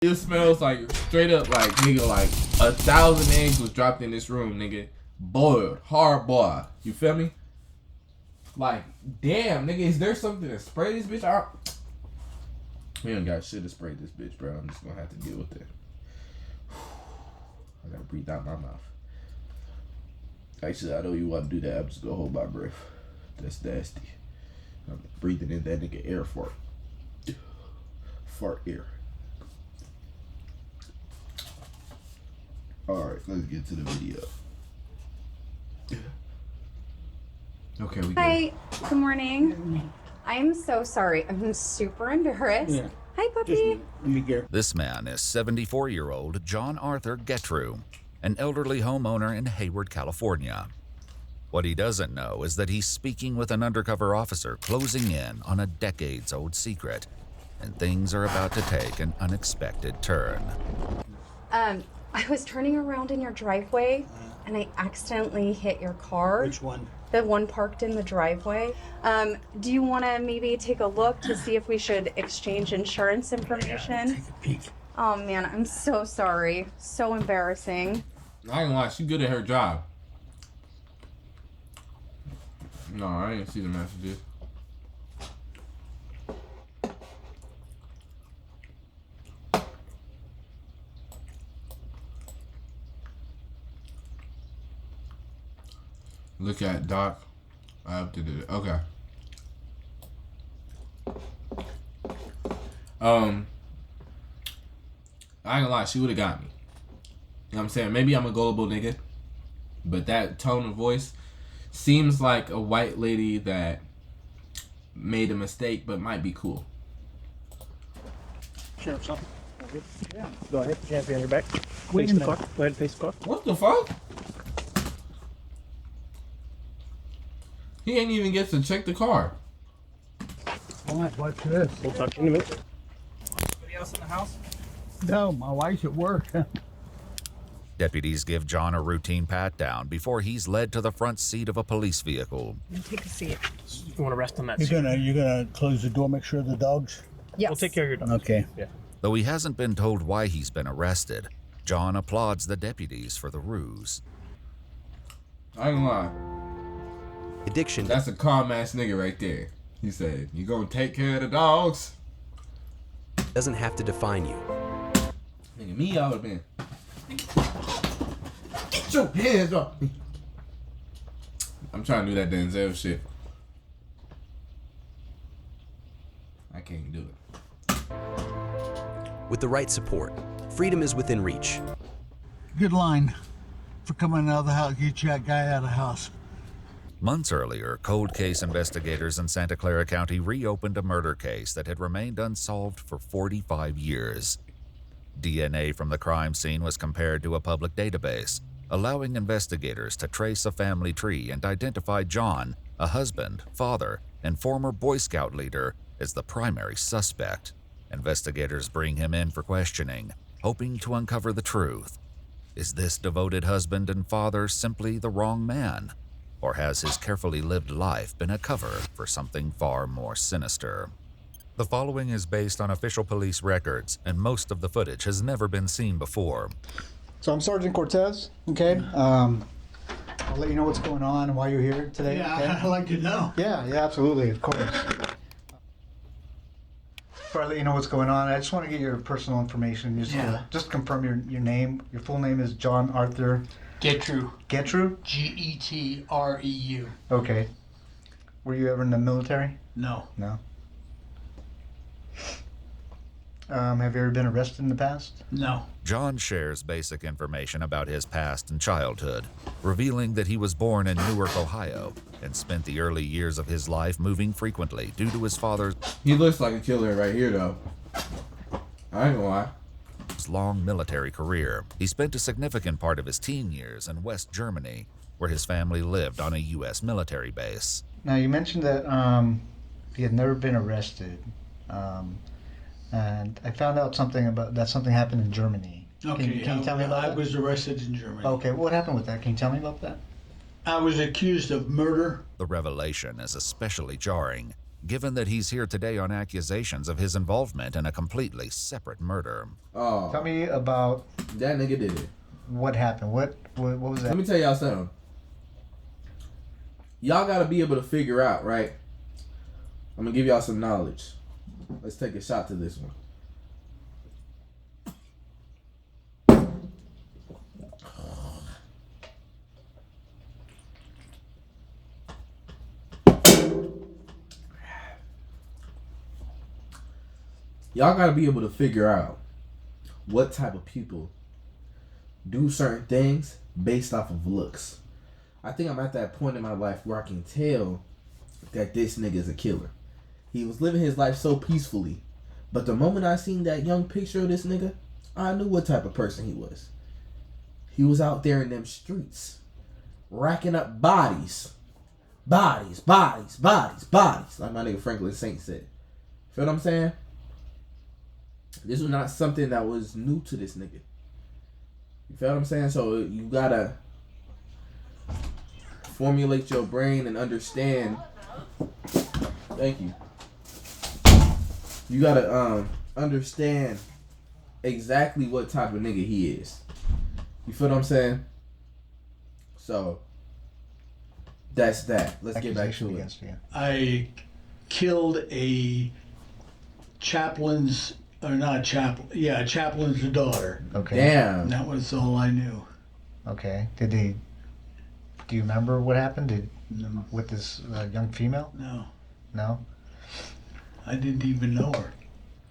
It smells like straight up like nigga, like 1,000 eggs was dropped in this room, nigga. Boiled, hard boiled. You feel me? Like, damn, nigga, is there something to spray this bitch out? We don't got shit to spray this bitch, bro. I'm just gonna have to deal with it. I gotta breathe out my mouth. Actually, I know you want to do that. I'm just gonna hold my breath. That's nasty. I'm breathing in that nigga air fart. Fart air. Alright, let's get to the video. Okay, we go. Hi, good morning. I'm so sorry. I'm super embarrassed. Yeah. Hi, puppy. Let me get. This man is 74-year-old John Arthur Getrew, an elderly homeowner in Hayward, California. What he doesn't know is that he's speaking with an undercover officer closing in on a decades-old secret, and things are about to take an unexpected turn. I was turning around in your driveway and I accidentally hit your car. Which one? The one parked in the driveway. Do you want to maybe take a look to see if we should exchange insurance information? Take a peek. Oh man, I'm so sorry. So embarrassing. I ain't gonna lie, she good at her job. No, I didn't see the messages. Look at Doc. I have to do it. Okay. I ain't gonna lie, she would have got me. You know what I'm saying? Maybe I'm a gullible nigga, but that tone of voice seems like a white lady that made a mistake but might be cool. Sheriff's something. Yeah. Go ahead. You have your back. Wait in the car. Go ahead and face the car. What the fuck? He ain't even get to check the car. All right, watch this. We'll talk to you in a minute. Anybody else in the house? No, my wife's at work. Deputies give John a routine pat-down before he's led to the front seat of a police vehicle. Take a seat. You want to rest on that You're seat? gonna close the door, make sure the dogs. Yes. We'll take care of your dog. Okay. Yeah. Though he hasn't been told why he's been arrested, John applauds the deputies for the ruse. I ain't gonna lie. Addiction. That's a calm ass nigga right there. He said, "You gonna take care of the dogs?" Doesn't have to define you. Nigga, me, I would've been. Get your hands off me. I'm trying to do that Denzel shit. I can't do it. With the right support, freedom is within reach. Good line for coming out of the house. Get that guy out of the house. Months earlier, cold case investigators in Santa Clara County reopened a murder case that had remained unsolved for 45 years. DNA from the crime scene was compared to a public database, allowing investigators to trace a family tree and identify John, a husband, father, and former Boy Scout leader, as the primary suspect. Investigators bring him in for questioning, hoping to uncover the truth. Is this devoted husband and father simply the wrong man? Or has his carefully lived life been a cover for something far more sinister? The following is based on official police records, and most of the footage has never been seen before. So I'm Sergeant Cortez, okay? I'll let you know what's going on and why you're here today. Yeah, okay? I'd like to know. Yeah, absolutely, of course. Before I let you know what's going on, I just want to get your personal information. Just confirm your name. Your full name is John Arthur Getrew. Getrew? Getreu. Okay. Were you ever in the military? No. No. Have you ever been arrested in the past? No. John shares basic information about his past and childhood, revealing that he was born in Newark, Ohio, and spent the early years of his life moving frequently due to his father's He looks like a killer right here, though. I ain't gonna lie. long military career. He spent a significant part of his teen years in West Germany, where his family lived on a U.S. military base. Now, you mentioned that he had never been arrested. And I found out something happened in Germany. Okay. Can you tell me about I that? was arrested in Germany. Okay, what happened with that? Can you tell me about that? I was accused of murder. The revelation is especially jarring, given that he's here today on accusations of his involvement in a completely separate murder. Oh, Tell me about that nigga did it. what happened. What was that? Let me tell y'all something. Y'all gotta be able to figure out, right? I'm gonna give y'all some knowledge. Let's take a shot to this one. Y'all gotta be able to figure out what type of people do certain things based off of looks. I think I'm at that point in my life where I can tell that this nigga is a killer. He was living his life so peacefully, but the moment I seen that young picture of this nigga, I knew what type of person he was. He was out there in them streets, racking up bodies. Bodies, bodies, bodies, bodies, like my nigga Franklin Saint said. Feel what I'm saying? This was not something that was new to this nigga. You feel what I'm saying? So you gotta formulate your brain and understand. Thank you. You gotta understand exactly what type of nigga he is. You feel what I'm saying? So that's that. Let's get back to it. I killed a chaplain's daughter. Okay. Damn. That was all I knew. Okay. Do you remember what happened? No. With this young female? No. No? I didn't even know her.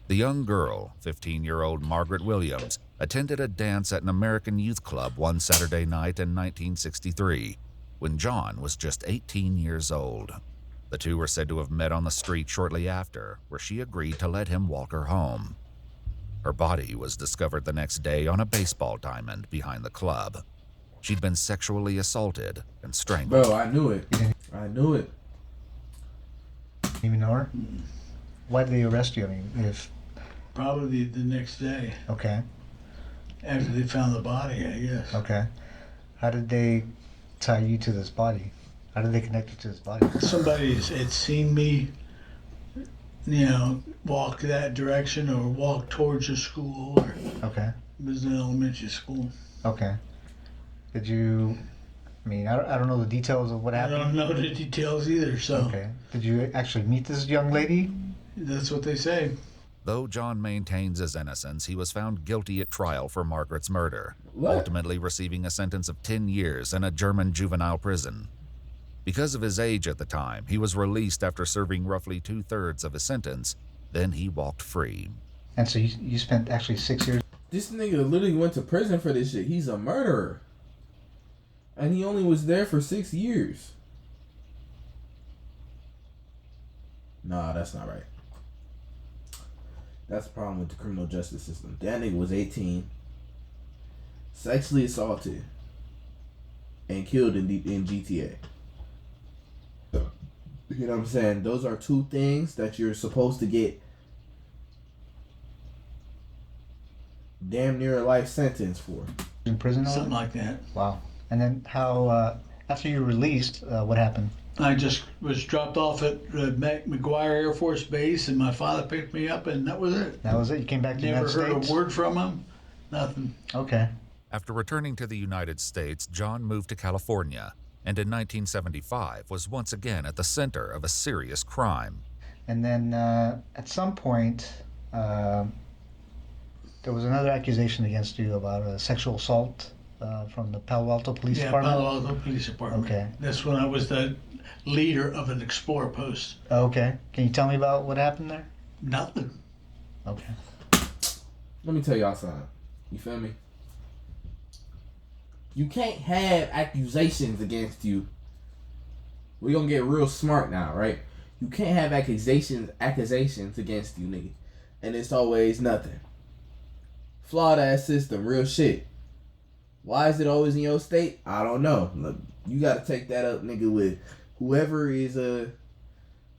The young girl, 15-year-old Margaret Williams, attended a dance at an American youth club one Saturday night in 1963, when John was just 18 years old. The two were said to have met on the street shortly after, where she agreed to let him walk her home. Her body was discovered the next day on a baseball diamond behind the club. She'd been sexually assaulted and strangled. Bro, I knew it. I knew it. Didn't even know her? Why did they arrest you? I mean, if... Probably the next day. Okay. After they found the body, I guess. Okay. How did they tie you to this body? How did they connect you to this body? Somebody had seen me, walk that direction or walk towards the school. Or Okay. it was an elementary school. Okay. Did you... I mean, I don't know the details of what I happened. don't know the details either, so Okay. Did you actually meet this young lady? that's what they say. Though John maintains his innocence, he was found guilty at trial for Margaret's murder, What? ultimately receiving a sentence of 10 years in a German juvenile prison. Because of his age at the time, he was released after serving roughly 2/3 of his sentence. Then he walked free. And so you spent actually 6 years... This nigga literally went to prison for this shit. He's a murderer. And he only was there for 6 years. Nah, that's not right. That's the problem with the criminal justice system. That nigga was 18, sexually assaulted, and killed in GTA. You know what I'm saying? Those are two things that you're supposed to get damn near a life sentence for. in prison? or Something what? like that. Wow. And then how, after you were released, what happened? I just was dropped off at McGuire Air Force Base, and my father picked me up, and that was it. That was it? You came back to the Never United heard States? a word from him. Nothing. Okay. After returning to the United States, John moved to California, and in 1975 was once again at the center of a serious crime. And then at some point, there was another accusation against you about a sexual assault from the Palo Alto Police Department? Palo Alto Police Department. Okay. That's when I was the leader of an Explorer post. Okay. Can you tell me about what happened there? Nothing. Okay. Let me tell y'all something. You feel me? You can't have accusations against you. We're gonna get real smart now, right? You can't have accusations against you, nigga. And it's always nothing. Flawed ass system, real shit. Why is it always in your state? I don't know. Look, you gotta take that up, nigga, with whoever is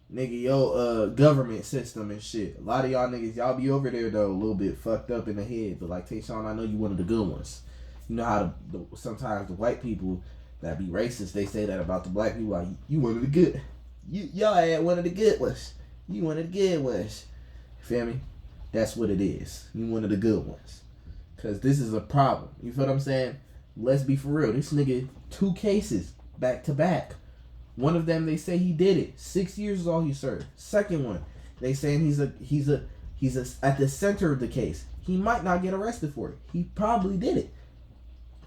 your government system and shit. A lot of y'all niggas, y'all be over there though, a little bit fucked up in the head. But like Tayshawn, I know you one of the good ones. You know how sometimes the white people that be racist, they say that about the black people. Like, you one of the good. Y'all had one of the good ones. You one of the good ones. Feel me? That's what it is. You one of the good ones. Cause this is a problem. You feel what I'm saying? Let's be for real. This nigga 2 cases back to back. One of them they say he did it. 6 years is all he served. Second one, they saying he's at the center of the case. He might not get arrested for it. He probably did it.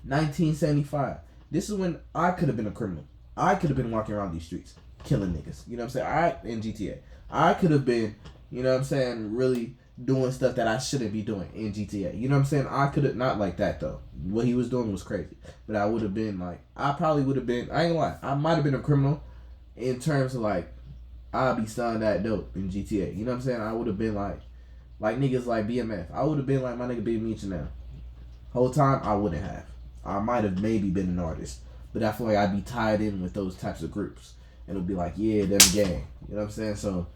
1975. This is when I could have been a criminal. I could have been walking around these streets killing niggas. You know what I'm saying? In GTA. I could have been, you know what I'm saying, really doing stuff that I shouldn't be doing in GTA. You know what I'm saying? I could have, not like that though. What he was doing was crazy. But I would have been like, I probably would have been, I ain't gonna lie, I might have been a criminal in terms of like, I'll be selling that dope in GTA. You know what I'm saying? I would have been like niggas like BMF. I would have been like my nigga Big Meech now. Whole time, I wouldn't have. I might have maybe been an artist. But I feel like I'd be tied in with those types of groups. And it'll be like, yeah, them gang. You know what I'm saying? So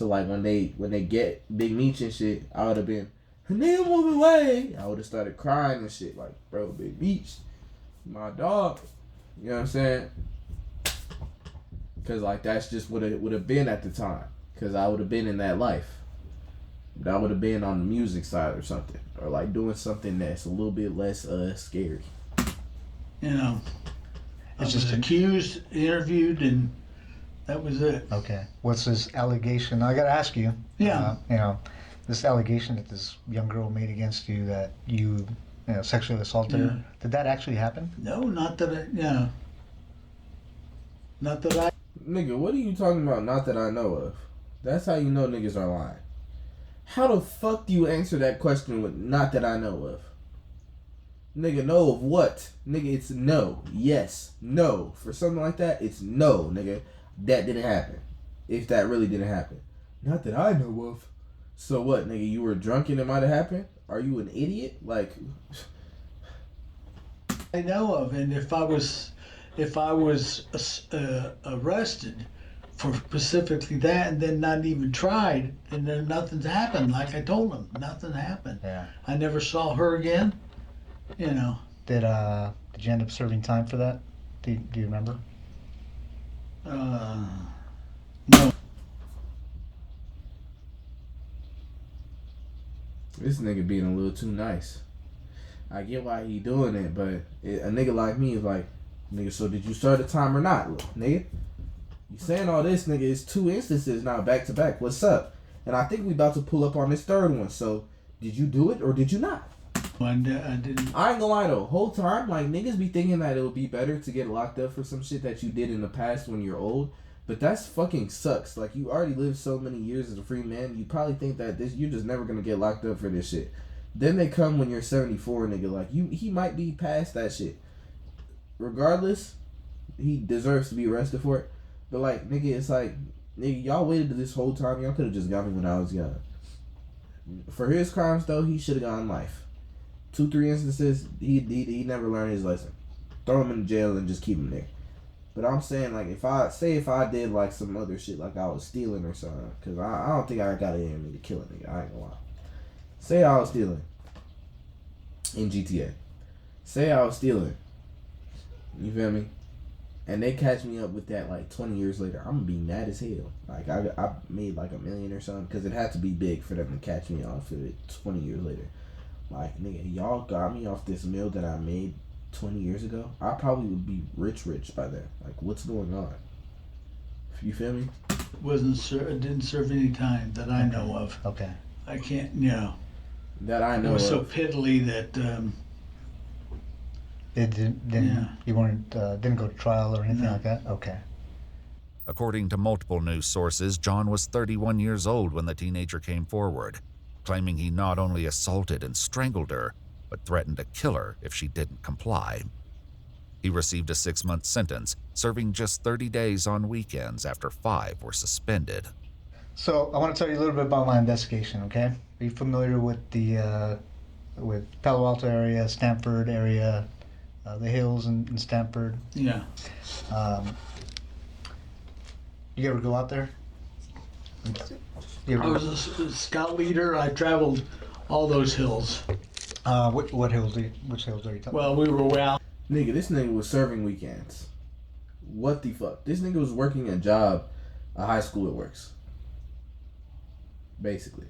like when they get Big Meech and shit, I would have been, nigga move away. I would have started crying and shit like, bro, Big Meech, my dog. You know what I'm saying? Cause like that's just what it would have been at the time. Cause I would have been in that life. But I would have been on the music side or something, or like doing something that's a little bit less scary. You know, I It's was just accused, interviewed, and that was it. Okay. What's this allegation? I gotta ask you. Yeah. You know, this allegation that this young girl made against you that you sexually assaulted her. Did that actually happen? No, not that I, not that I. Nigga, what are you talking about? Not that I know of. That's how you know niggas are lying. How the fuck do you answer that question with not that I know of? Nigga, no of what? Nigga, it's no. Yes. No. For something like that, it's no, nigga. That didn't happen. If that really didn't happen. Not that I know of. So what, nigga? You were drunk and it might have happened? Are you an idiot? Like... I know of, and if I was arrested for specifically that and then not even tried, and then nothing's happened, like I told them, nothing happened. Yeah. I never saw her again. You know. Did you end up serving time for that? Do you remember? No. This nigga being a little too nice. I get why he doing it, but a nigga like me is like, nigga, so did you serve the time or not, nigga? You saying all this, nigga, it's 2 instances now back to back. What's up? And I think we about to pull up on this third one. So, did you do it or did you not? I didn't. I ain't gonna lie though, whole time, like, niggas be thinking that it would be better to get locked up for some shit that you did in the past when you're old. But that's fucking sucks. Like, you already lived so many years as a free man, you probably think that you're just never gonna get locked up for this shit. Then they come when you're 74, nigga, like, he might be past that shit. Regardless, he deserves to be arrested for it. But, like, nigga, it's like, nigga, y'all waited this whole time, y'all could have just got me when I was young. For his crimes, though, he should have gotten life. 2-3 instances, he never learned his lesson. Throw him in jail and just keep him there. But I'm saying, like, if I did, like, some other shit, like I was stealing or something, because I don't think I got it in me to kill a nigga, I ain't gonna lie. Say I was stealing in GTA. Say I was stealing. You feel me? And they catch me up with that, like, 20 years later. I'm gonna be mad as hell. Like, I made, like, $1 million or something, because it had to be big for them to catch me off of it 20 years later. Like, nigga, y'all got me off this meal that I made 20 years ago. I probably would be rich by then. Like, what's going on? You feel me? Didn't serve any time that I know of. Okay. I can't, That I know it was so of. piddly that, It didn't you weren't didn't go to trial or anything No. like that? Okay. According to multiple news sources, John was 31 years old when the teenager came forward, claiming he not only assaulted and strangled her, but threatened to kill her if she didn't comply. He received a 6-month sentence, serving just 30 days on weekends after 5 were suspended. So I want to tell you a little bit about my investigation, okay? Are you familiar with the with Palo Alto area, Stanford area, the hills in Stanford? yeah. You ever go out there? You I ever, was a scout leader. I traveled all those hills. what hills? Which hills are you talking? Well, we were way out. Nigga, this nigga was serving weekends. What the fuck? This nigga was working a job, a high school it works. basically.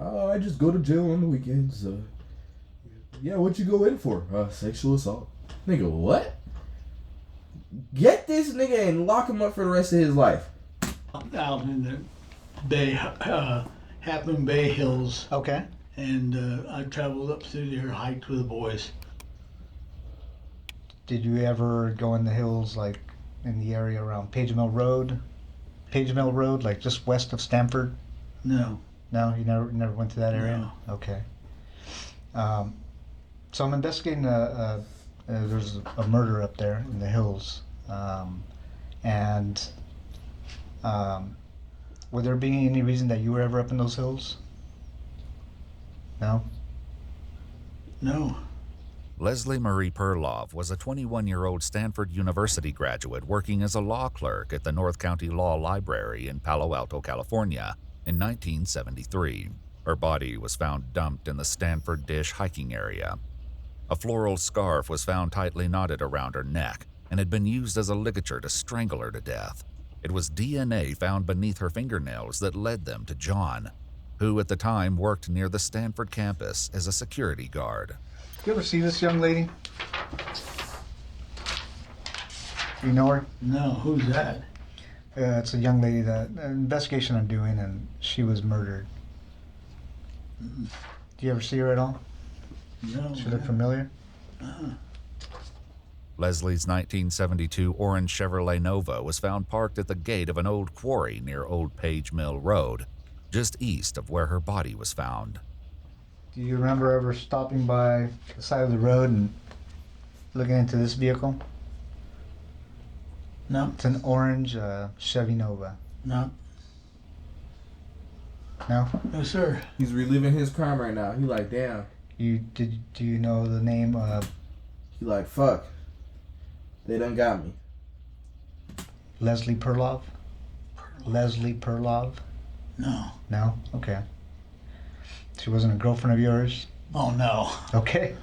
I just go to jail on the weekends. Yeah, what you go in for? Sexual assault. Nigga, what? Get this nigga and lock him up for the rest of his life. Out in the Bay, Half Moon Bay Hills, Okay. and I traveled up through there, hiked with the boys. Did you ever go in the hills, like in the area around Page Mill Road? Page Mill Road, like just west of Stamford? No. No, you never went to that area? No. Okay. So I'm investigating there's a murder up there in the hills. And would there be any reason that you were ever up in those hills? No? No. Leslie Marie Perlov was a 21-year-old Stanford University graduate working as a law clerk at the North County Law Library in Palo Alto, California in 1973. Her body was found dumped in the Stanford Dish hiking area. A floral scarf was found tightly knotted around her neck and had been used as a ligature to strangle her to death. It was DNA found beneath her fingernails that led them to John, who at the time worked near the Stanford campus as a security guard. You ever see this young lady? You know her? No. Who's that? It's a young lady that an investigation I'm doing, and she was murdered. Do you ever see her at all? No. She look familiar? Leslie's 1972 orange Chevrolet Nova was found parked at the gate of an old quarry near Old Page Mill Road, just east of where her body was found. Do you remember ever stopping by the side of the road and looking into this vehicle? No. It's an orange Chevy Nova. No. No? No, sir. He's reliving his crime right now. He like, damn. Do you know the name? He like, fuck. They done got me. Leslie Perlov? Leslie Perlov? No. No? Okay. She wasn't a girlfriend of yours? Oh, no. Okay.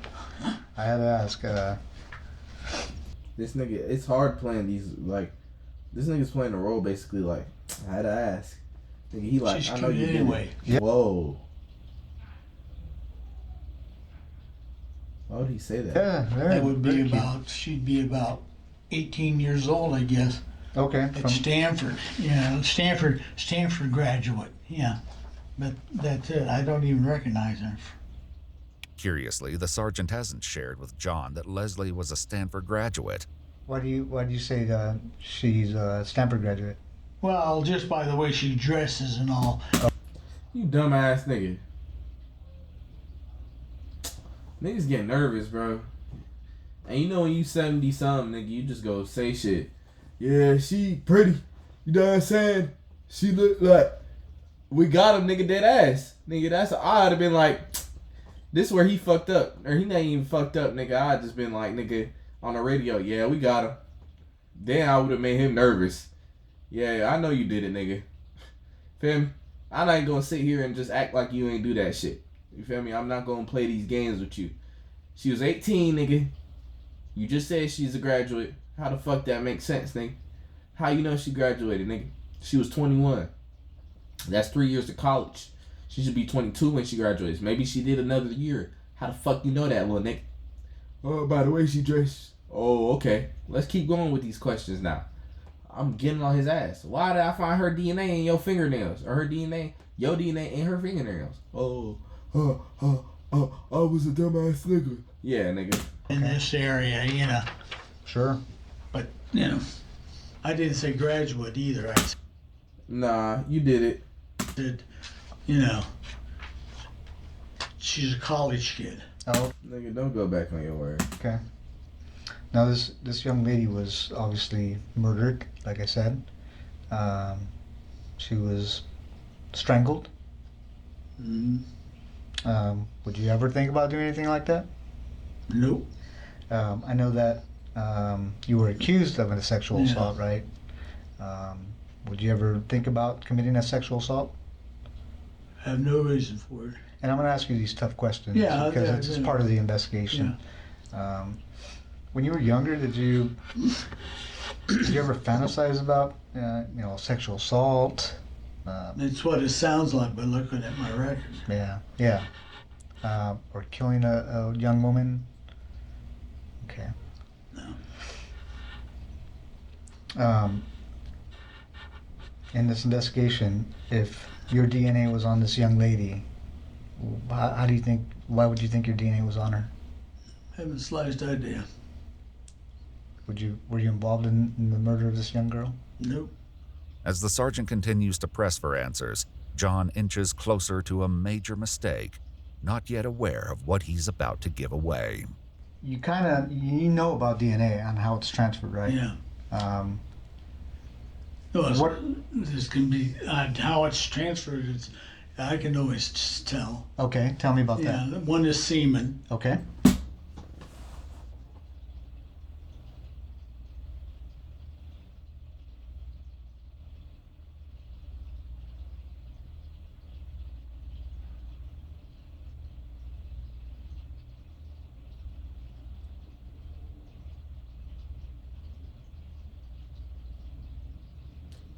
I had to ask. This nigga, it's hard playing these, like, this nigga's playing a role basically like, I had to ask. Nigga, he like, She's I know you cute did anyway. it. Yep. Whoa. Why would he say that? Yeah, very. That would be very cute. she'd be about 18 years old, I guess. Okay. At Stanford. Yeah, Stanford graduate. Yeah. But that's it. I don't even recognize her. Curiously, the sergeant hasn't shared with John that Leslie was a Stanford graduate. Why do you say she's a Stanford graduate? Well, just by the way she dresses and all. You dumbass nigga. Niggas get nervous, bro. And you know when you 70 something, nigga, you just go say shit. Yeah, she pretty. You know what I'm saying? She look like we got him, nigga, dead ass. Nigga, that's I'd have been like, this is where he fucked up. Or he not even fucked up, nigga. I'd just been like, nigga, on the radio, yeah, we got him. Then I would have made him nervous. Yeah, I know you did it, nigga. Feel me? I'm not gonna sit here and just act like you ain't do that shit. You feel me? I'm not gonna play these games with you. She was 18, nigga. You just said she's a graduate. How the fuck that makes sense, nigga? How you know she graduated, nigga? She was 21. That's 3 years to college. She should be 22 when she graduates. Maybe she did another year. How the fuck you know that, little nigga? Oh, by the way she dressed. Oh, okay. Let's keep going with these questions now. I'm getting on his ass. Why did I find her DNA in your fingernails? Or her DNA, your DNA in her fingernails? I was a dumbass nigga. Yeah, nigga. In this area, you know. Sure. But, you know, I didn't say graduate either. I Nah, you did it. said, you know, she's a college kid. Oh, Nigga, don't go back on your word. okay. Now this young lady was obviously murdered, like I said. She was strangled. Would you ever think about doing anything like that? Nope. I know that you were accused of a sexual Yeah. assault, right? Would you ever think about committing a sexual assault? I have no reason for it. And I'm going to ask you these tough questions Yeah, because yeah, it's yeah. part of the investigation. When you were younger, did you ever fantasize about, sexual assault, It's what it sounds like by looking at my record. Yeah. Or killing a young woman. Okay. No. In this investigation, if your DNA was on this young lady, how do you think? Why would you think your DNA was on her? Haven't the slightest idea. Were you involved in the murder of this young girl? Nope. As the sergeant continues to press for answers, John inches closer to a major mistake, not yet aware of what he's about to give away. You know about DNA and how it's transferred, right? Yeah. This can be how it's transferred. I can always just tell. Okay, tell me about that. Yeah, one is semen. Okay.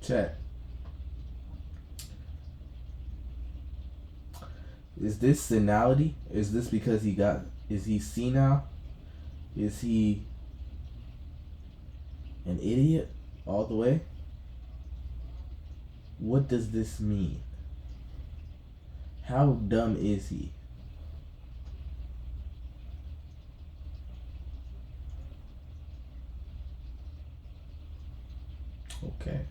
Chat. Is this senility? Is this because is he senile? Is he an idiot all the way? What does this mean? How dumb is he? Okay.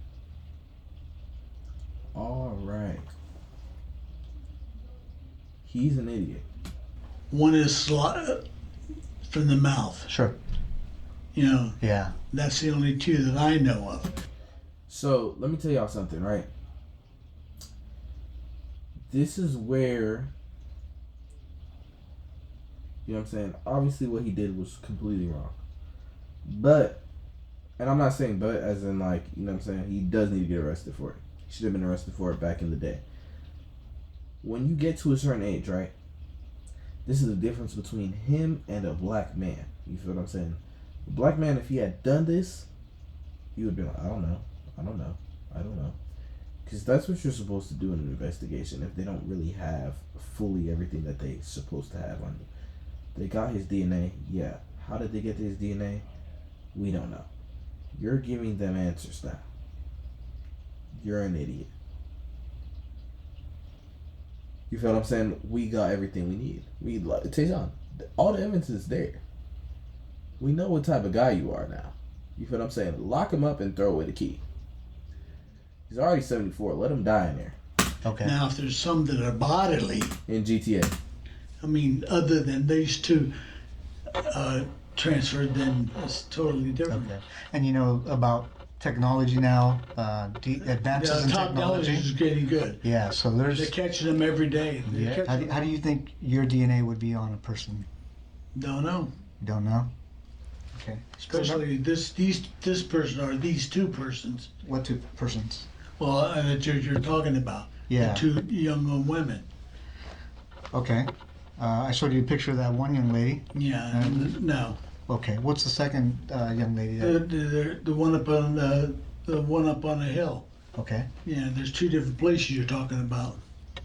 All right. He's an idiot. One is from the mouth. Sure. Yeah. That's the only two that I know of. So let me tell y'all something, right? This is where, you know what I'm saying? Obviously what he did was completely wrong. But, and I'm not saying but as in like, you know what I'm saying? He does need to get arrested for it. He should have been arrested for it back in the day. When you get to a certain age, right? This is the difference between him and a black man. You feel what I'm saying? A black man, if he had done this, he would be like, I don't know. Because that's what you're supposed to do in an investigation if they don't really have fully everything that they're supposed to have on you. They got his DNA. Yeah. How did they get his DNA? We don't know. You're giving them answers now. You're an idiot. You feel what I'm saying? We got everything we need. Tayshaun, all the evidence is there. We know what type of guy you are now. You feel what I'm saying? Lock him up and throw away the key. He's already 74. Let him die in there. Okay. Now, if there's some that are bodily, In GTA. I mean, other than these two transferred, then it's totally different. Okay. And you know about technology now, advances in Technology technology. is getting good. Yeah, so there's. They're catching them every day. Yeah. How do you think your DNA would be on a person? Don't know. You don't know? Okay. Especially this person or these two persons. What two persons? Well, that you're talking about. Yeah. The two young women. Okay. I showed you a picture of that one young lady. Yeah. No. Okay. What's the second young lady? The one up on the one up on the hill. Okay. Yeah. There's two different places you're talking about.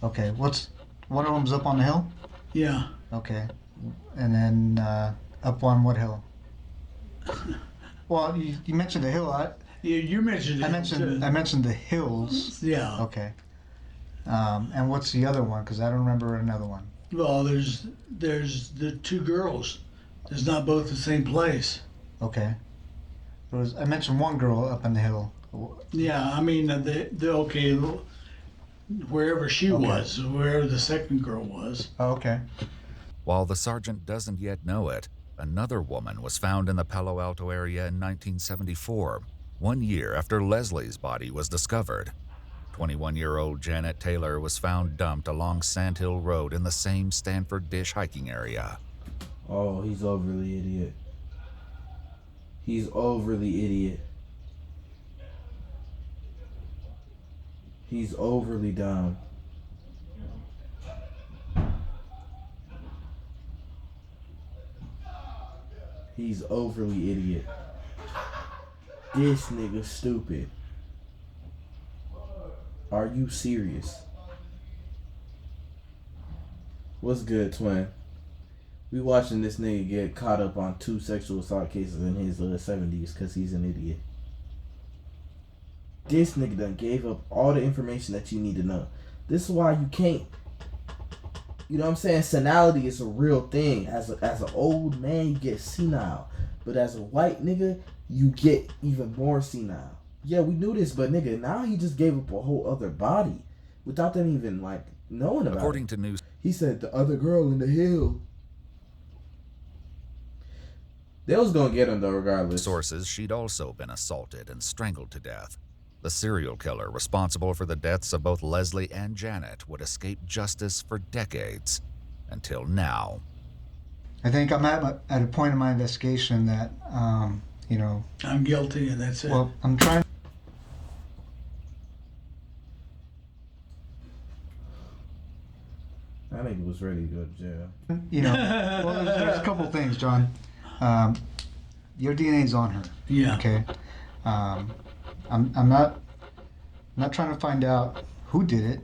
Okay. One of them's up on the hill? Yeah. Okay. And then up on what hill? Well, you mentioned the hill. You mentioned it. I mentioned the hills. Yeah. Okay. And what's the other one? Because I don't remember another one. Well, there's the two girls. It's not both the same place. Okay. I mentioned one girl up on the hill. Yeah, I mean, okay, wherever she was, wherever the second girl was. Oh, okay. While the sergeant doesn't yet know it, another woman was found in the Palo Alto area in 1974, 1 year after Leslie's body was discovered. 21-year-old Janet Taylor was found dumped along Sand Hill Road in the same Stanford Dish hiking area. Oh, he's overly idiot. He's overly idiot. He's overly dumb. He's overly idiot. This nigga stupid. Are you serious? What's good, twin? We watching this nigga get caught up on 2 sexual assault cases in his 70s because he's an idiot. This nigga done gave up all the information that you need to know. This is why you can't. You know what I'm saying? Senility is a real thing. As an old man, you get senile. But as a white nigga, you get even more senile. Yeah, we knew this, but nigga, now he just gave up a whole other body without them even like knowing about According it. to news, He said the other girl in the hill. They was gonna get him though, regardless. sources, she'd also been assaulted and strangled to death. The serial killer responsible for the deaths of both Leslie and Janet would escape justice for decades, until now. I think I'm at a point in my investigation that, you know, I'm guilty, and that's it. well, I'm trying. That nigga was ready to go to jail. You know, well, there's a couple things, John. Your DNA's on her. Yeah. Okay. I'm not trying to find out who did it.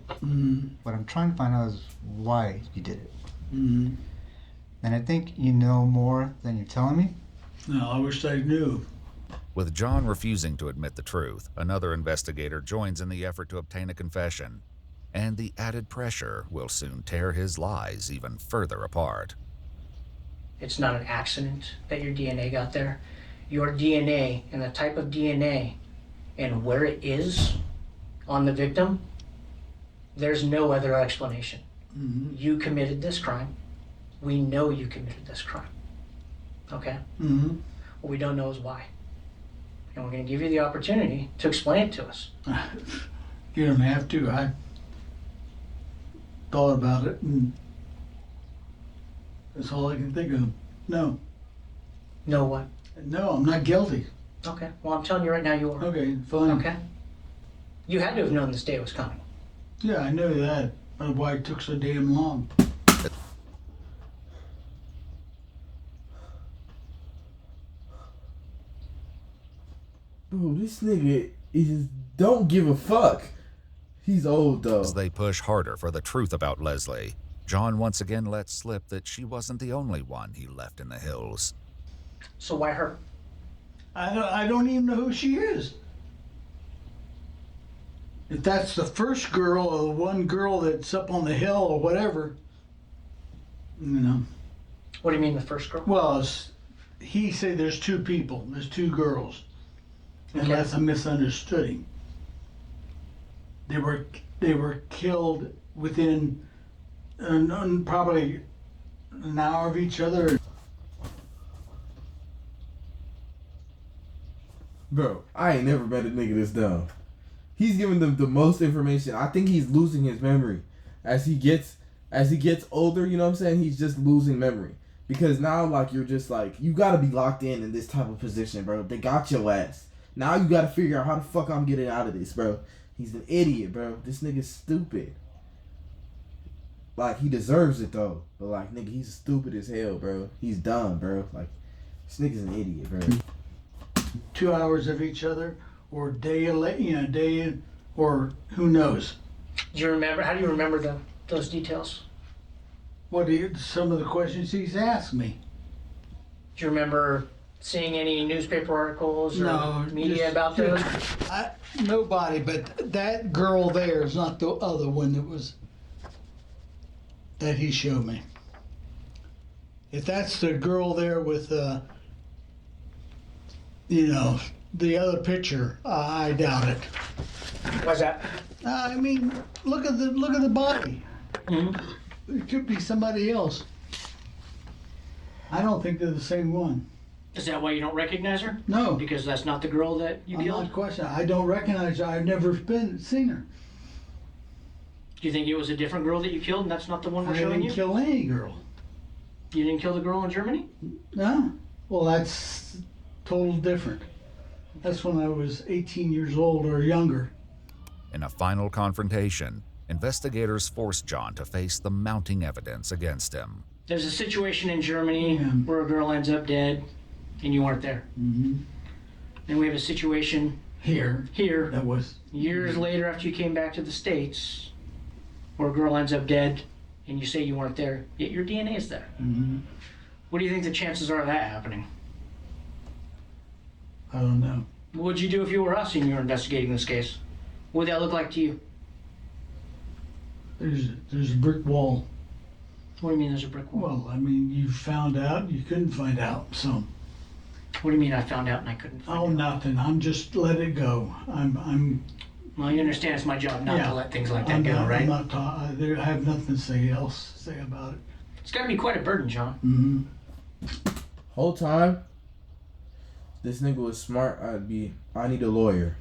What I'm trying to find out is why you did it. Mm-hmm. And I think you know more than you're telling me. No, I wish I knew. With John refusing to admit the truth, another investigator joins in the effort to obtain a confession. And the added pressure will soon tear his lies even further apart. It's not an accident that your DNA got there. Your DNA and the type of DNA and where it is on the victim, there's no other explanation. Mm-hmm. You committed this crime. We know you committed this crime. Okay? Mm-hmm. What we don't know is why. And we're going to give you the opportunity to explain it to us. You don't have to. I thought about it, and that's all I can think of. No. Know what? No, I'm not guilty. Okay. Well, I'm telling you right now you are. Okay, fine. Okay? You had to have known this day was coming. Yeah, I know that. But why it took so damn long? Bro, this nigga is don't give a fuck. He's old though. As they push harder for the truth about Leslie, John once again lets slip that she wasn't the only one he left in the hills. So why her? I don't even know who she is. If that's the first girl or the one girl that's up on the hill or whatever, you know. What do you mean the first girl? Well, he said there's 2 people. There's 2 girls. Okay. Unless I misunderstood him. They were killed within probably an hour of each other. Bro, I ain't never met a nigga this dumb. He's giving them the most information. I think he's losing his memory. As he gets older, you know what I'm saying? He's just losing memory. Because now, like, you're just like, you gotta be locked in this type of position, bro. They got your ass. Now you gotta figure out how the fuck I'm getting out of this, bro. He's an idiot, bro. This nigga's stupid. Like, he deserves it, though. But, like, nigga, he's stupid as hell, bro. He's dumb, bro. Like, this nigga's an idiot, bro. 2 hours of each other, or day in, or who knows. Do you remember? How do you remember those details? Some of the questions he's asked me? Do you remember seeing any newspaper articles or media about those? Nobody, but that girl there is not the other one that he showed me. If that's the girl there with, the other picture, I doubt it. Why's that? I mean, look at the body. Mm-hmm. It could be somebody else. I don't think they're the same one. Is that why you don't recognize her? No. Because that's not the girl that you I'm killed? not questioning. I don't recognize her. I've never seen her. Do you think it was a different girl that you killed and that's not the one we're I showing didn't you? kill any girl. You didn't kill the girl in Germany? No. Well, that's total different. That's when I was 18 years old or younger. In a final confrontation, investigators force John to face the mounting evidence against him. There's a situation in Germany where a girl ends up dead and you weren't there. Mm-hmm. Then we have a situation Here. That was Years later, after you came back to the States, where a girl ends up dead, and you say you weren't there, yet your DNA is there. Mm-hmm. What do you think the chances are of that happening? I don't know. What would you do if you were us and you were investigating this case? What would that look like to you? There's a brick wall. What do you mean there's a brick wall? Well, I mean, you found out, you couldn't find out, so. What do you mean I found out and I couldn't find Oh, out? nothing. I'm just let it go. I'm. Well, you understand it's my job not Yeah. to let things like that I'm go, not, right? I'm not I have nothing to say about it. It's got to be quite a burden, John. Mm-hmm. Whole time, this nigga was smart. I need a lawyer.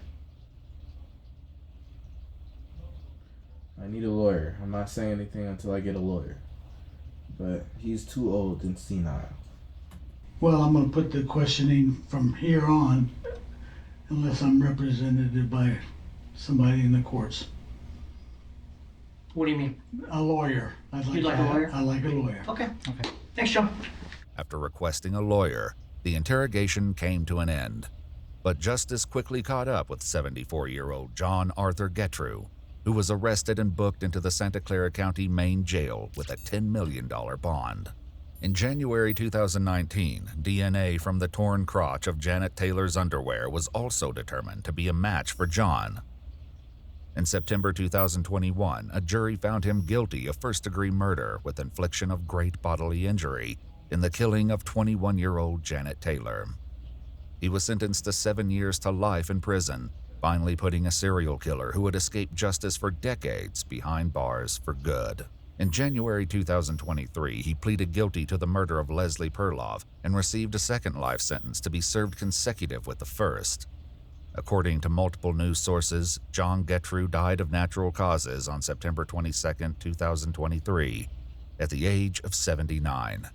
I need a lawyer. I'm not saying anything until I get a lawyer. But he's too old and senile. Well, I'm going to put the questioning from here on, unless I'm represented by somebody in the courts. What do you mean? A lawyer. You'd like a lawyer? I like a lawyer. Okay. Thanks, John. After requesting a lawyer, the interrogation came to an end. But justice quickly caught up with 74-year-old John Arthur Getrew, who was arrested and booked into the Santa Clara County Main Jail with a $10 million bond. In January 2019, DNA from the torn crotch of Janet Taylor's underwear was also determined to be a match for John. In September 2021, a jury found him guilty of first-degree murder with infliction of great bodily injury in the killing of 21-year-old Janet Taylor. He was sentenced to 7 years to life in prison, finally putting a serial killer who had escaped justice for decades behind bars for good. In January 2023, he pleaded guilty to the murder of Leslie Perloff and received a second life sentence to be served consecutive with the first. According to multiple news sources, John Getrew died of natural causes on September 22, 2023, at the age of 79.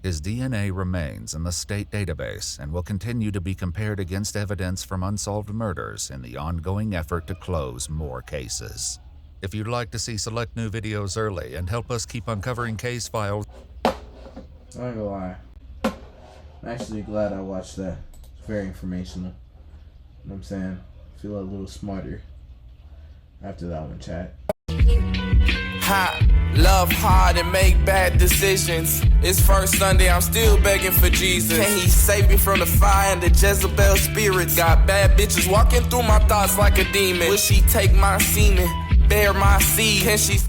His DNA remains in the state database and will continue to be compared against evidence from unsolved murders in the ongoing effort to close more cases. If you'd like to see select new videos early and help us keep uncovering case files, I ain't gonna lie. I'm actually glad I watched that. It's very informational. You know what I'm saying? I feel a little smarter after that one, chat. Love hard and make bad decisions. It's first Sunday, I'm still begging for Jesus. Can he save me from the fire and the Jezebel spirits? Got bad bitches walking through my thoughts like a demon. Will she take my semen, bear my seed? Can she